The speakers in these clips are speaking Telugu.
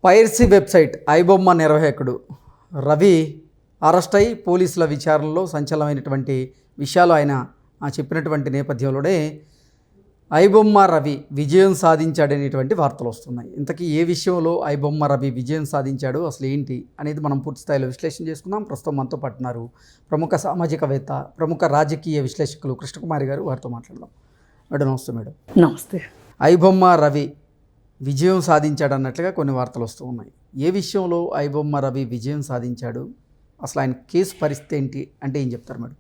పైరసీ వెబ్సైట్ ఐబొమ్మ నిర్వాహకుడు రవి అరెస్ట్ అయి పోలీసుల విచారణలో సంచలనమైనటువంటి విషయాలు ఆయన చెప్పినటువంటి నేపథ్యంలోనే ఐబొమ్మ రవి విజయం సాధించాడనేటువంటి వార్తలు వస్తున్నాయి. ఇంతకీ ఏ విషయంలో ఐబొమ్మ రవి విజయం సాధించాడు, అసలు ఏంటి అనేది మనం పూర్తి స్థాయిలో విశ్లేషణ చేసుకుందాం. ప్రస్తుతం మనతో పాటున్నారు ప్రముఖ సామాజికవేత్త, ప్రముఖ రాజకీయ విశ్లేషకులు కృష్ణకుమారి గారు. వారితో మాట్లాడదాం. మేడం నమస్తే. మేడం నమస్తే. ఐబొమ్మ రవి విజయం సాధించాడు అన్నట్లుగా కొన్ని వార్తలు వస్తూ ఉన్నాయి. ఏ విషయంలో ఐబొమ్మ రవి విజయం సాధించాడు, అసలు ఆయన కేసు పరిస్థితి ఏంటి అంటే ఏం చెప్తారు మేడం?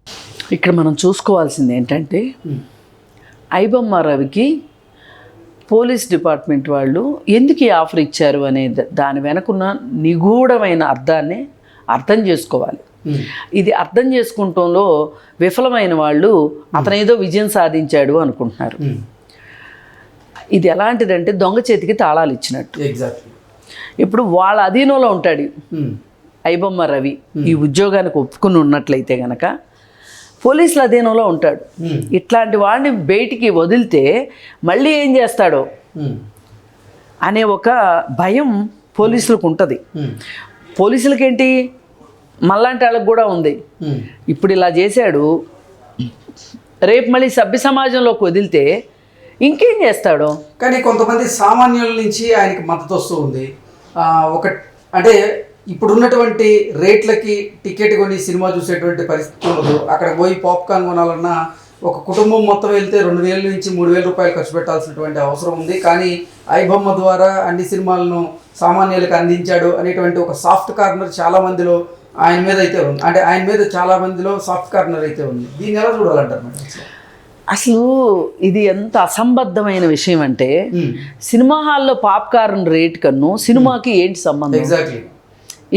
ఇక్కడ మనం చూసుకోవాల్సింది ఏంటంటే ఐబొమ్మ రవికి పోలీస్ డిపార్ట్మెంట్ వాళ్ళు ఎందుకు ఈ ఆఫర్ ఇచ్చారు అనే దాని వెనకున్న నిగూఢమైన అర్థాన్ని అర్థం చేసుకోవాలి. ఇది అర్థం చేసుకుంటంలో విఫలమైన వాళ్ళు అతను ఏదో విజయం సాధించాడు అనుకుంటున్నారు. ఇది ఎలాంటిదంటే దొంగ చేతికి తాళాలు ఇచ్చినట్టు. ఎగ్జాక్ట్లీ. ఇప్పుడు వాళ్ళ అధీనంలో ఉంటాడు ఐబొమ్మ రవి. ఈ ఉద్యోగానికి ఒప్పుకుని ఉన్నట్లయితే గనక పోలీసుల అధీనంలో ఉంటాడు. ఇట్లాంటి వాడిని బయటికి వదిలితే మళ్ళీ ఏం చేస్తాడో అనే ఒక భయం పోలీసులకు ఉంటుంది. పోలీసులకేంటి, మళ్ళాంటి వాళ్ళకి కూడా ఉంది. ఇప్పుడు ఇలా చేశాడు, రేపు మళ్ళీ సభ్య సమాజంలోకి వదిలితే ఇంకేం చేస్తాడు. కానీ కొంతమంది సామాన్యుల నుంచి ఆయనకి మద్దతు వస్తూ ఉంది. ఒక అంటే ఇప్పుడున్నటువంటి రేట్లకి టికెట్ కొని సినిమా చూసేటువంటి పరిస్థితి ఉండదు. అక్కడ పోయి పాప్కార్న్ కొనాలన్నా ఒక కుటుంబం మొత్తం వెళ్తే 2,000 నుంచి 3,000 రూపాయలు ఖర్చు పెట్టాల్సినటువంటి అవసరం ఉంది. కానీ ఐబొమ్మ ద్వారా అన్ని సినిమాలను సామాన్యులకు అందించాడు అనేటువంటి ఒక సాఫ్ట్ కార్నర్ చాలా మందిలో ఆయన మీద అయితే ఉంది. అంటే ఆయన మీద చాలా మందిలో సాఫ్ట్ కార్నర్ అయితే ఉంది. దీన్ని ఎలా చూడాలంటారు మేడం? అసలు ఇది ఎంత అసంబద్ధమైన విషయం అంటే సినిమా హాల్లో పాప్కార్న్ రేట్ కన్ను సినిమాకి ఏంటి సంబంధం? ఎగ్జాక్ట్లీ.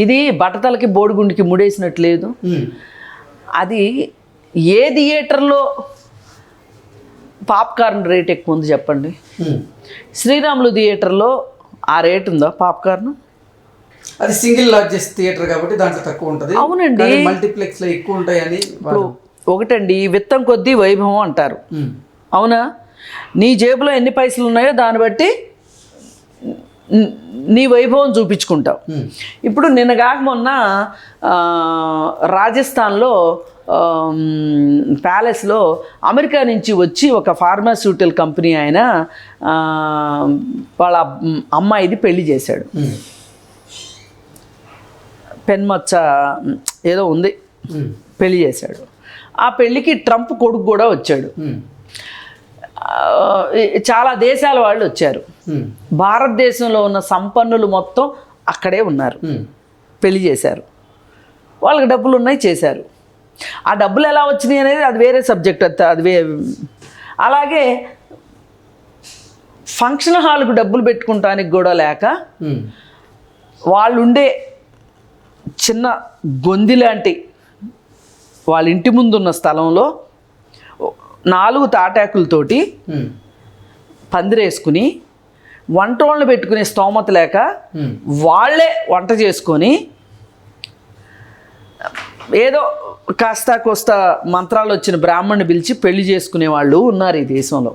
ఇది బట్టతలకి బోడిగుండికి ముడేసినట్లేదు. అది ఏ థియేటర్లో పాప్కార్న్ రేట్ ఎక్కువ ఉంది చెప్పండి? శ్రీరాములు థియేటర్లో ఆ రేట్ ఉందా పాప్కార్న్? అది సింగిల్ లార్జెస్ట్ థియేటర్ కాబట్టి దాంట్లో తక్కువ ఉంటుంది. అవునండి, మల్టీప్లెక్స్లో ఎక్కువ ఉంటాయని. ఇప్పుడు ఒకటండి, విత్తం కొద్దీ వైభవం అంటారు. అవునా? నీ జేబులో ఎన్ని పైసలు ఉన్నాయో దాన్ని బట్టి నీ వైభవం చూపించుకుంటావు. ఇప్పుడు నిన్నగాక మొన్న రాజస్థాన్లో ప్యాలెస్లో అమెరికా నుంచి వచ్చి ఒక ఫార్మాస్యూటికల్ కంపెనీ ఆయన వాళ్ళ అమ్మాయిది పెళ్లి చేశాడు. పెన్మచ్చ ఏదో ఉంది, పెళ్లి చేశాడు. ఆ పెళ్ళికి ట్రంప్ కొడుకు కూడా వచ్చాడు. చాలా దేశాల వాళ్ళు వచ్చారు. భారతదేశంలో ఉన్న సంపన్నులు మొత్తం అక్కడే ఉన్నారు, పెళ్లి చేశారు. వాళ్ళకి డబ్బులు ఉన్నాయి, చేశారు. ఆ డబ్బులు ఎలా వచ్చినాయి అనేది అది వేరే సబ్జెక్ట్. అది అలాగే ఫంక్షన్ హాల్కు డబ్బులు పెట్టుకుంటానికి కూడా లేక వాళ్ళు ఉండే చిన్న గొంది లాంటి వాళ్ళ ఇంటి ముందున్న స్థలంలో 4 తాటాకులతోటి పందిరేసుకుని వంటోళ్ళని పెట్టుకునే స్తోమత లేక వాళ్ళే వంట చేసుకొని ఏదో కాస్త కోస్త మంత్రాలు వచ్చిన బ్రాహ్మణ్ణి పిలిచి పెళ్లి చేసుకునే వాళ్ళు ఉన్నారు ఈ దేశంలో.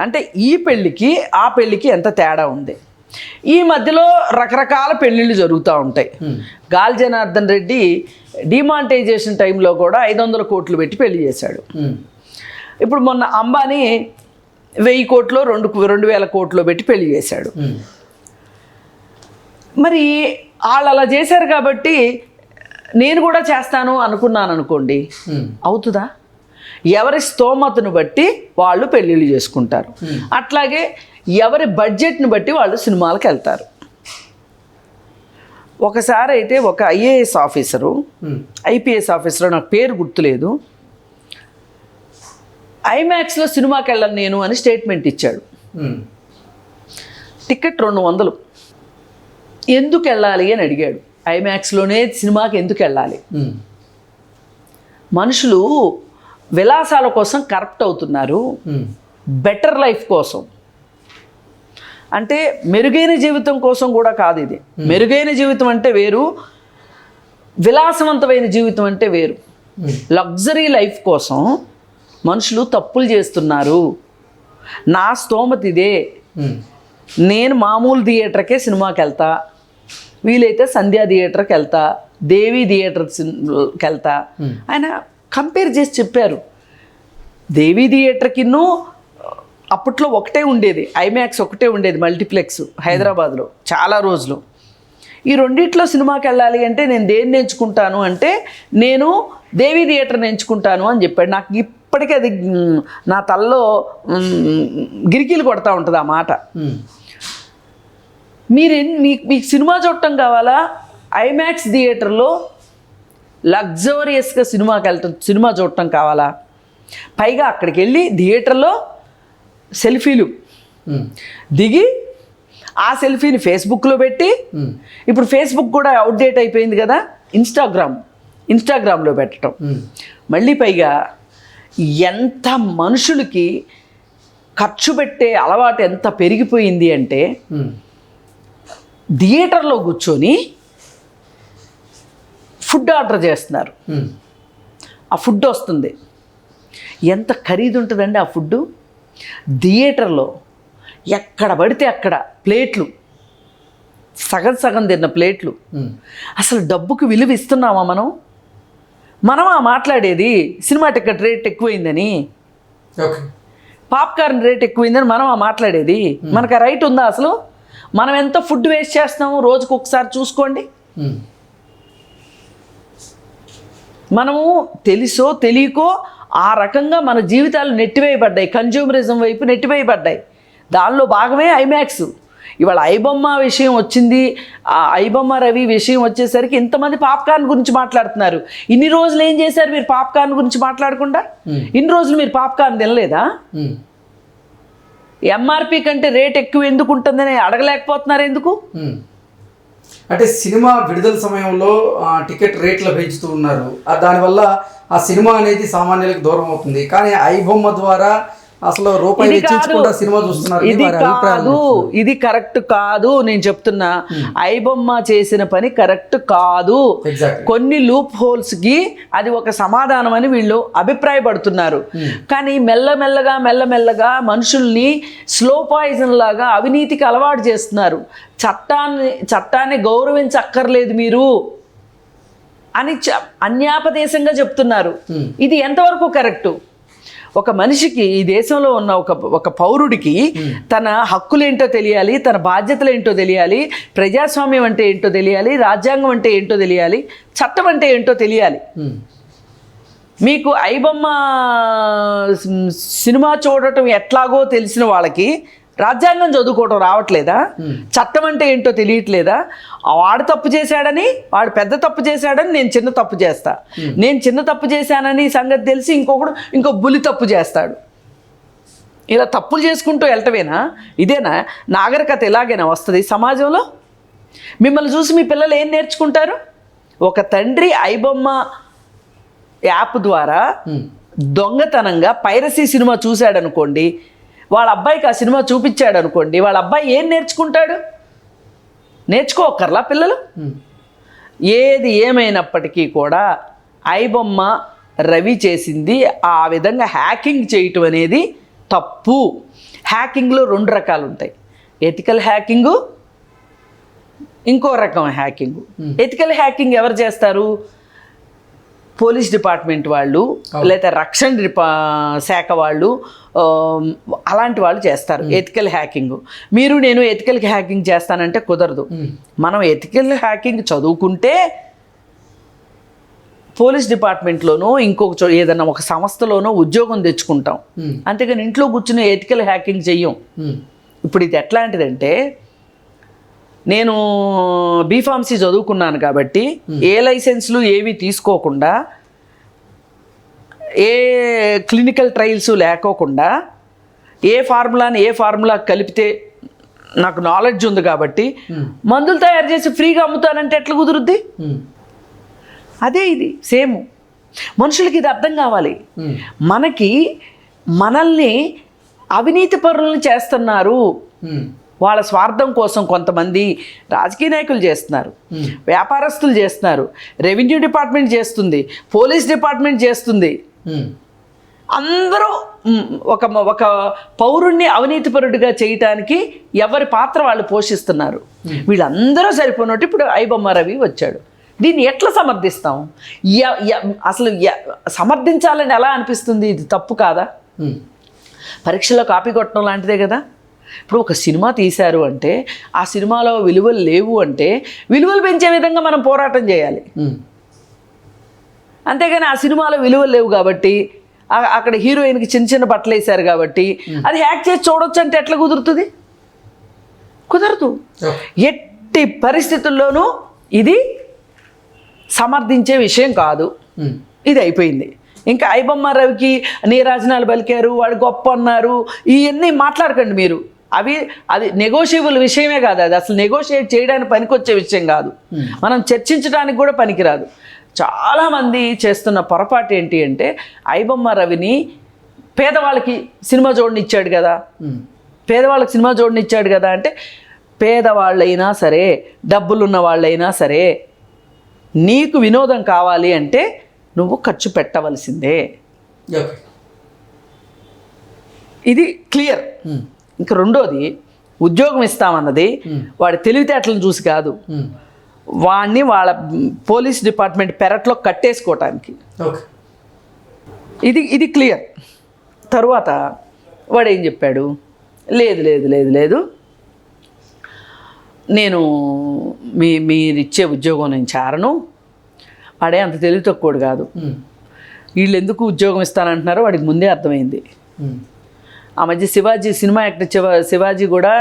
అంటే ఈ పెళ్ళికి ఆ పెళ్ళికి ఎంత తేడా ఉంది. ఈ మధ్యలో రకరకాల పెళ్ళిళ్ళు జరుగుతూ ఉంటాయి. గాలి జనార్దన్ రెడ్డి డిమానిటైజేషన్ టైంలో కూడా 500 కోట్లు పెట్టి పెళ్లి చేశాడు. ఇప్పుడు మొన్న అంబానీ 1000 కోట్లు 2,000 కోట్లు పెట్టి పెళ్లి చేశాడు. మరి వాళ్ళు అలా చేశారు కాబట్టి నేను కూడా చేస్తాను అనుకున్నాను అనుకోండి, అవుతుందా? ఎవరి స్తోమతను బట్టి వాళ్ళు పెళ్ళిళ్ళు చేసుకుంటారు. అట్లాగే ఎవరి బడ్జెట్ని బట్టి వాళ్ళు సినిమాలకు వెళ్తారు. ఒకసారి అయితే ఒక ఐఏఎస్ ఆఫీసరు, ఐపీఎస్ ఆఫీసరు, నాకు పేరు గుర్తులేదు, ఐమాక్స్లో సినిమాకి వెళ్ళను నేను అని స్టేట్మెంట్ ఇచ్చాడు. టికెట్ 200. ఎందుకు వెళ్ళాలి అని అడిగాడు. ఐమాక్స్లోనే సినిమాకి ఎందుకు వెళ్ళాలి? మనుషులు విలాసాల కోసం కరప్ట్ అవుతున్నారు, బెటర్ లైఫ్ కోసం. అంటే మెరుగైన జీవితం కోసం కూడా కాదు ఇది. మెరుగైన జీవితం అంటే వేరు, విలాసవంతమైన జీవితం అంటే వేరు. లగ్జరీ లైఫ్ కోసం మనుషులు తప్పులు చేస్తున్నారు. నా స్తోమత ఇదే, నేను మామూలు థియేటర్కే సినిమాకి వెళ్తా, వీలైతే సంధ్యా థియేటర్కి వెళ్తా, దేవి థియేటర్కి వెళ్తా. ఆయన కంపేర్ చేసి చెప్పారు. దేవి థియేటర్కిను అప్పట్లో ఒకటే ఉండేది, ఐమాక్స్ ఒకటే ఉండేది మల్టీప్లెక్స్ హైదరాబాద్లో చాలా రోజులు. ఈ రెండిట్లో సినిమాకి వెళ్ళాలి అంటే నేను దేన్ని ఎంచుకుంటాను అంటే నేను దేవి థియేటర్ని ఎంచుకుంటాను అని చెప్పాడు. నాకు ఇప్పటికీ అది నా తలలో గిరికీలు కొడతా ఉంటుంది ఆ మాట. మీకు సినిమా చూడటం కావాలా, ఐమాక్స్ థియేటర్లో లగ్జరియస్గా సినిమా చూడటం కావాలా, పైగా అక్కడికి వెళ్ళి థియేటర్లో సెల్ఫీలు దిగి ఆ సెల్ఫీని ఫేస్బుక్లో పెట్టి, ఇప్పుడు ఫేస్బుక్ కూడా అవుట్డేట్ అయిపోయింది కదా, ఇన్స్టాగ్రామ్లో పెట్టడం. మళ్ళీ పైగా ఎంత మనుషులకి ఖర్చు పెట్టే అలవాటు ఎంత పెరిగిపోయింది అంటే థియేటర్లో కూర్చొని ఫుడ్ ఆర్డర్ చేస్తున్నారు. ఆ ఫుడ్ వస్తుంది, ఎంత ఖరీదు ఉంటుందండి ఆ ఫుడ్డు. థియేటర్లో ఎక్కడ పడితే అక్కడ ప్లేట్లు, సగం తిన్న ప్లేట్లు. అసలు డబ్బుకి విలువ ఇస్తున్నామా మనమా మాట్లాడేది సినిమా టికెట్ రేట్ ఎక్కువైందని, పాప్కార్న్ రేట్ ఎక్కువైందని మనమా మాట్లాడేది? మనకు ఆ రైట్ ఉందా అసలు? మనం ఎంత ఫుడ్ వేస్ట్ చేస్తున్నాము రోజుకు ఒకసారి చూసుకోండి. మనము తెలుసో తెలియకో ఆ రకంగా మన జీవితాలు నెట్టివేయబడ్డాయి, కన్జ్యూమరిజం వైపు నెట్టివేయబడ్డాయి. దానిలో భాగమే ఐమాక్స్. ఇవాళ ఐబొమ్మ విషయం వచ్చింది, ఆ ఐబొమ్మ రవి విషయం వచ్చేసరికి ఇంతమంది పాప్కార్న్ గురించి మాట్లాడుతున్నారు. ఇన్ని రోజులు ఏం చేశారు మీరు పాప్కార్న్ గురించి మాట్లాడకుండా? ఇన్ని రోజులు మీరు పాప్కార్న్ తినలేదా? ఎంఆర్పి కంటే రేట్ ఎక్కువ ఎందుకు ఉంటుందని అడగలేకపోతున్నారు ఎందుకు? అంటే సినిమా విడుదల సమయంలో టికెట్ రేట్లు పెంచుతూ ఉన్నారు. దానివల్ల ఆ సినిమా అనేది సామాన్యులకు దూరం అవుతుంది. కానీ ఐబొమ్మ ద్వారా అసలు రూపాయి వెచ్చించకుండా సినిమా చూస్తున్నారు. ఇది కరెక్ట్ కాదు. నేను చెప్తున్నా, ఐబొమ్మ చేసిన పని కరెక్ట్ కాదు. కొన్ని లూప్ హోల్స్ కి అది ఒక సమాధానం అని వీళ్ళు అభిప్రాయపడుతున్నారు. కానీ మెల్లమెల్లగా మనుషుల్ని స్లో పాయిజన్ లాగా అవినీతికి అలవాటు చేస్తున్నారు. చట్టాన్ని గౌరవించక్కర్లేదు మీరు అని అన్యాపదేశంగా చెప్తున్నారు. ఇది ఎంతవరకు కరెక్టు? ఒక మనిషికి, ఈ దేశంలో ఉన్న ఒక పౌరుడికి తన హక్కులేంటో తెలియాలి, తన బాధ్యతలు ఏంటో తెలియాలి, ప్రజాస్వామ్యం అంటే ఏంటో తెలియాలి, రాజ్యాంగం అంటే ఏంటో తెలియాలి, చట్టం అంటే ఏంటో తెలియాలి. మీకు ఐబొమ్మ సినిమా చూడటం ఎట్లాగో తెలిసిన వాళ్ళకి రాజ్యాంగం చదువుకోవటం రావట్లేదా? చట్టం అంటే ఏంటో తెలియట్లేదా? వాడు తప్పు చేశాడని, వాడు పెద్ద తప్పు చేశాడని నేను చిన్న తప్పు చేస్తా, నేను చిన్న తప్పు చేశానని సంగతి తెలిసి ఇంకో బులి తప్పు చేస్తాడు. ఇలా తప్పులు చేసుకుంటూ వెళ్ళటమేనా? ఇదేనా నాగరికత? ఇలాగైనా వస్తుంది సమాజంలో? మిమ్మల్ని చూసి మీ పిల్లలు ఏం నేర్చుకుంటారు? ఒక తండ్రి ఐబొమ్మ యాప్ ద్వారా దొంగతనంగా పైరసీ సినిమా చూశాడనుకోండి, వాళ్ళ అబ్బాయికి ఆ సినిమా చూపించాడు అనుకోండి, వాళ్ళ అబ్బాయి ఏం నేర్చుకుంటాడు? నేర్చుకోకర్లా పిల్లలు? ఏది ఏమైనప్పటికీ కూడా ఐబొమ్మ రవి చేసింది ఆ విధంగా హ్యాకింగ్ చేయటం అనేది తప్పు. హ్యాకింగ్లో 2 రకాలు ఉంటాయి, ఎథికల్ హ్యాకింగు, ఇంకో రకం హ్యాకింగు. ఎథికల్ హ్యాకింగ్ ఎవరు చేస్తారు? పోలీస్ డిపార్ట్మెంట్ వాళ్ళు, లేదా రక్షణ శాఖ వాళ్ళు, అలాంటి వాళ్ళు చేస్తారు ఎథికల్ హ్యాకింగ్. నేను ఎథికల్ హ్యాకింగ్ చేస్తానంటే కుదరదు. మనం ఎథికల్ హ్యాకింగ్ చదువుకుంటే పోలీస్ డిపార్ట్మెంట్లోనో ఇంకొక ఏదైనా ఒక సంస్థలోనో ఉద్యోగం తెచ్చుకుంటాం, అంతేగాని ఇంట్లో కూర్చుని ఎథికల్ హ్యాకింగ్ చెయ్యం. ఇప్పుడు ఇది ఎట్లాంటిదంటే, నేను బీఫార్మసీ చదువుకున్నాను కాబట్టి ఏ లైసెన్స్లు ఏవి తీసుకోకుండా, ఏ క్లినికల్ ట్రయల్స్ లేకోకుండా, ఏ ఫార్ములా కలిపితే నాకు నాలెడ్జ్ ఉంది కాబట్టి మందులు తయారు చేసి ఫ్రీగా అమ్ముతానంటే ఎట్లా కుదురుద్ది? అదే ఇది సేమ్. మనుషులకి ఇది అర్థం కావాలి. మనల్ని అవినీతి పరులను చేస్తున్నారు. వాళ్ళ స్వార్థం కోసం కొంతమంది రాజకీయ నాయకులు చేస్తున్నారు, వ్యాపారస్తులు చేస్తున్నారు, రెవెన్యూ డిపార్ట్మెంట్ చేస్తుంది, పోలీస్ డిపార్ట్మెంట్ చేస్తుంది. అందరూ ఒక ఒక పౌరుణ్ణి అవినీతిపరుడిగా చేయటానికి ఎవరి పాత్ర వాళ్ళు పోషిస్తున్నారు. వీళ్ళందరూ సరిపోయినట్టు ఇప్పుడు ఐబొమ్మ రవి వచ్చాడు. దీన్ని ఎట్లా సమర్థిస్తాం? అసలు సమర్థించాలని ఎలా అనిపిస్తుంది? ఇది తప్పు కాదా? పరీక్షలో కాపీ కొట్టడం లాంటిదే కదా. ఇప్పుడు ఒక సినిమా తీశారు అంటే ఆ సినిమాలో విలువలు లేవు అంటే విలువలు పెంచే విధంగా మనం పోరాటం చేయాలి. అంతేగాని ఆ సినిమాలో విలువలు లేవు కాబట్టి అక్కడ హీరోయిన్కి చిన్న చిన్న బట్టలు వేశారు కాబట్టి అది హ్యాక్ చేసి చూడొచ్చు అంటే ఎట్లా కుదురుతుంది? కుదరదు. ఎట్టి పరిస్థితుల్లోనూ ఇది సమర్థించే విషయం కాదు. ఇది అయిపోయింది. ఇంకా ఐబొమ్మ రవికి నీరాజనాలు పలికారు, వాడు గొప్ప అన్నారు, ఇవన్నీ మాట్లాడకండి మీరు. అది నెగోషియబుల్ విషయమే కాదు. అది అసలు నెగోషియేట్ చేయడానికి పనికొచ్చే విషయం కాదు. మనం చర్చించడానికి కూడా పనికిరాదు. చాలామంది చేస్తున్న పొరపాటు ఏంటి అంటే ఐబొమ్మ రవిని పేదవాళ్ళకి సినిమా జోడనిచ్చాడు కదా, పేదవాళ్ళకి సినిమా జోడనిచ్చాడు కదా అంటే పేదవాళ్ళైనా సరే డబ్బులున్న వాళ్ళైనా సరే నీకు వినోదం కావాలి అంటే నువ్వు ఖర్చు పెట్టవలసిందే. ఇది క్లియర్. ఇంకా రెండోది, ఉద్యోగం ఇస్తామన్నది వాడి తెలివితేటలను చూసి కాదు, వాడిని వాళ్ళ పోలీస్ డిపార్ట్మెంట్ పెరట్లో కట్టేసుకోవటానికి. ఇది క్లియర్. తరువాత వాడు ఏం చెప్పాడు? లేదు లేదు లేదు లేదు నేను మీరిచ్చే ఉద్యోగం నేను చేరను. వాడే అంత తెలివి తక్కువడు కాదు. వీళ్ళు ఎందుకు ఉద్యోగం ఇస్తానంటున్నారో వాడికి ముందే అర్థమైంది. ఆ మధ్య శివాజీ సినిమా యాక్టర్ శివాజీ కూడా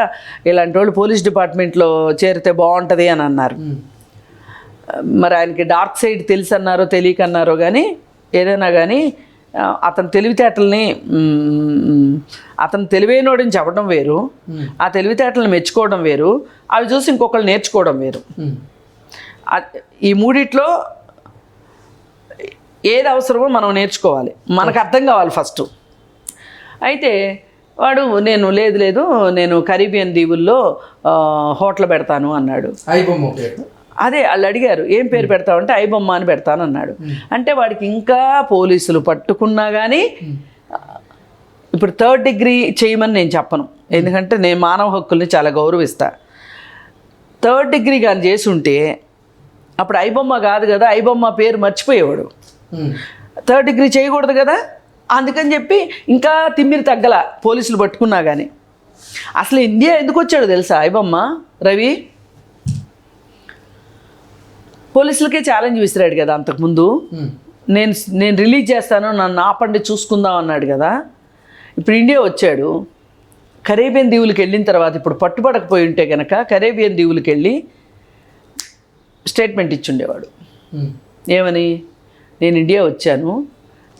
ఇలాంటి వాళ్ళు పోలీస్ డిపార్ట్మెంట్లో చేరితే బాగుంటుంది అని అన్నారు. మరి ఆయనకి డార్క్ సైడ్ తెలుసు అన్నారో తెలియకన్నారో కానీ ఏదైనా కానీ అతని తెలివితేటల్ని అతను తెలివైనోడని చెప్పడం వేరు, ఆ తెలివితేటలను మెచ్చుకోవడం వేరు, అవి చూసి ఇంకొకళ్ళు నేర్చుకోవడం వేరు. ఈ మూడిట్లో ఏది అవసరమో మనం నేర్చుకోవాలి, మనకు అర్థం కావాలి ఫస్ట్. అయితే వాడు నేను కరీబియన్ దీవుల్లో హోటల్ పెడతాను అన్నాడు. అదే వాళ్ళు అడిగారు ఏం పేరు పెడతావు అంటే ఐబొమ్మ అని పెడతాను అన్నాడు. అంటే వాడికి ఇంకా పోలీసులు పట్టుకున్నా కానీ ఇప్పుడు 3rd డిగ్రీ చేయమని నేను చెప్పను, ఎందుకంటే నేను మానవ హక్కుల్ని చాలా గౌరవిస్తా. 3rd డిగ్రీ కానీ చేసి ఉంటే అప్పుడు ఐబొమ్మ కాదు కదా, ఐబొమ్మ పేరు మర్చిపోయేవాడు. 3rd డిగ్రీ చేయకూడదు కదా, అందుకని చెప్పి ఇంకా తిమ్మిరి తగ్గల పోలీసులు పట్టుకున్నా కానీ. అసలు ఇండియా ఎందుకు వచ్చాడో తెలుసా ఐబొమ్మ రవి? పోలీసులకే ఛాలెంజ్ విసిరాడు కదా అంతకుముందు. నేను రిలీజ్ చేస్తాను, నన్ను ఆపండి చూసుకుందాం అన్నాడు కదా. ఇప్పుడు ఇండియా వచ్చాడు. కరేబియన్ దీవులకు వెళ్ళిన తర్వాత ఇప్పుడు పట్టుబడకపోయి ఉంటే కనుక కరేబియన్ దీవులకు వెళ్ళి స్టేట్మెంట్ ఇచ్చుండేవాడు. ఏమని? నేను ఇండియా వచ్చాను,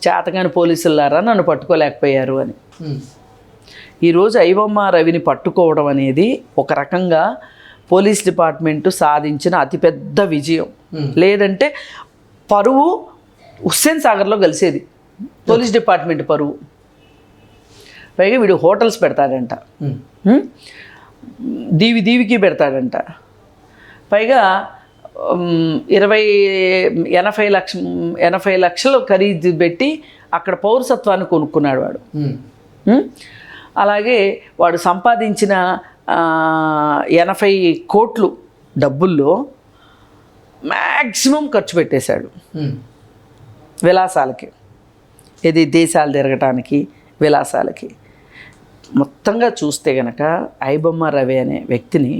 చేతగాని పోలీసులారా నన్ను పట్టుకోలేకపోయారు అని. ఈరోజు ఐబొమ్మ రవిని పట్టుకోవడం అనేది ఒక రకంగా పోలీస్ డిపార్ట్మెంటు సాధించిన అతిపెద్ద విజయం. లేదంటే పరువు హుస్సేన్ సాగర్లో కలిసేది పోలీస్ డిపార్ట్మెంట్ పరువు. పైగా వీడు హోటల్స్ పెడతాడంట, దీవికి పెడతాడంట. పైగా 80 లక్షలు ఖరీదు పెట్టి అక్కడ పౌరసత్వాన్ని కొనుక్కున్నాడు వాడు. అలాగే వాడు సంపాదించిన 80 కోట్లు డబ్బుల్లో మ్యాక్సిమం ఖర్చు పెట్టేశాడు విలాసాలకి. ఇది దేశాలు తిరగటానికి, విలాసాలకి. మొత్తంగా చూస్తే గనక ఐబొమ్మ రవి అనే వ్యక్తిని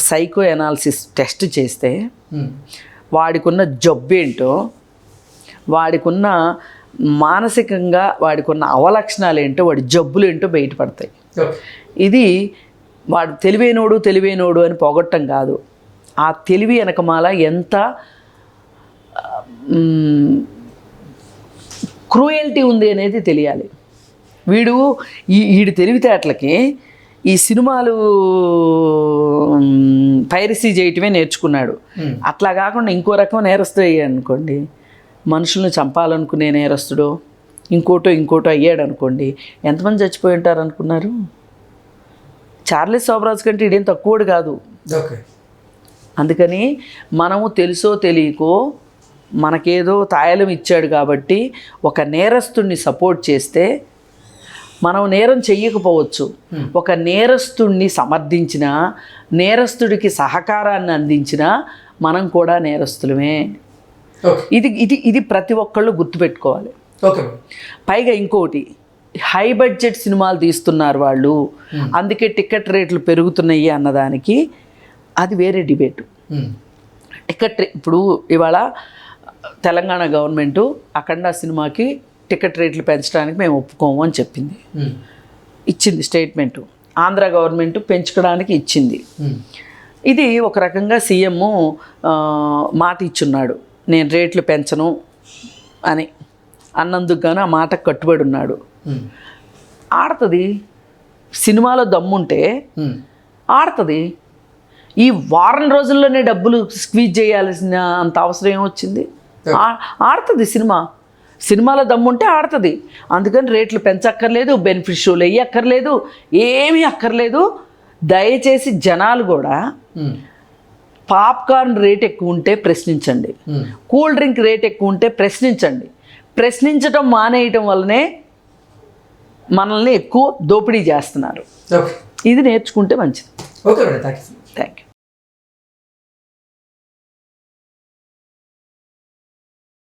సైకో ఎనాలిసిస్ టెస్ట్ చేస్తే వాడికున్న జబ్బేంటో, వాడికున్న మానసికంగా వాడికున్న అవలక్షణాలు ఏంటో, వాడి జబ్బులు ఏంటో బయటపడతాయి. ఇది వాడు తెలివైనోడు అని పొగట్టం కాదు, ఆ తెలివి వెనకమాల ఎంత క్రూయల్టీ ఉంది అనేది తెలియాలి. వీడి తెలివితేటలకి ఈ సినిమాలు పైరసీ చేయటమే నేర్చుకున్నాడు. అట్లా కాకుండా ఇంకో రకం నేరస్తుడు అయ్యాడు అనుకోండి, మనుషులను చంపాలనుకునే నేరస్తుడు ఇంకోటో అయ్యాడు అనుకోండి, ఎంతమంది చచ్చిపోయి ఉంటారు అనుకున్నారు? చార్లెస్ శోభరాజ్ కంటే ఇదేం తక్కువడు కాదు. అందుకని మనము తెలుసో తెలియకో మనకేదో తాయలం ఇచ్చాడు కాబట్టి ఒక నేరస్తుడిని సపోర్ట్ చేస్తే మనం నేరం చెయ్యకపోవచ్చు, ఒక నేరస్తుడిని సమర్థించిన, నేరస్తుడికి సహకారాన్ని అందించిన మనం కూడా నేరస్తులమే. ఓకే ఇది ఇది ఇది ప్రతి ఒక్కళ్ళు గుర్తుపెట్టుకోవాలి. ఓకే పైగా ఇంకోటి, హై బడ్జెట్ సినిమాలు తీస్తున్నారు వాళ్ళు, అందుకే టికెట్ రేట్లు పెరుగుతున్నాయి అన్నదానికి అది వేరే డిబేటు. ఇప్పుడు ఇవాళ తెలంగాణ గవర్నమెంటు అఖండ సినిమాకి టికెట్ రేట్లు పెంచడానికి మేము ఒప్పుకోము అని చెప్పింది, ఇచ్చింది స్టేట్మెంటు. ఆంధ్ర గవర్నమెంట్ పెంచుకోవడానికి ఇచ్చింది. ఇది ఒక రకంగా సీఎం మాట ఇచ్చున్నాడు, నేను రేట్లు పెంచను అని అన్నందుకు గాను ఆ మాటకు కట్టుబడి ఉన్నాడు. ఆడుతుంది, సినిమాలో దమ్ముంటే ఆడుతుంది. ఈ వారం రోజుల్లోనే డబ్బులు స్క్వీజ్ చేయాల్సిన అంత అవసరం ఏమొచ్చింది? ఆడుతుంది సినిమాలో దమ్ముంటే ఆడుతుంది. అందుకని రేట్లు పెంచక్కర్లేదు, బెనిఫిట్ షోలు వేయక్కర్లేదు, ఏమీ అక్కర్లేదు. దయచేసి జనాలు కూడా పాప్కార్న్ రేట్ ఎక్కువ ఉంటే ప్రశ్నించండి, కూల్ డ్రింక్ రేట్ ఎక్కువ ఉంటే ప్రశ్నించండి. ప్రశ్నించడం మానేయటం వల్లనే మనల్ని ఎక్కువ దోపిడీ చేస్తున్నారు. ఇది నేర్చుకుంటే మంచిది. Okay madam, thank you. Thank you.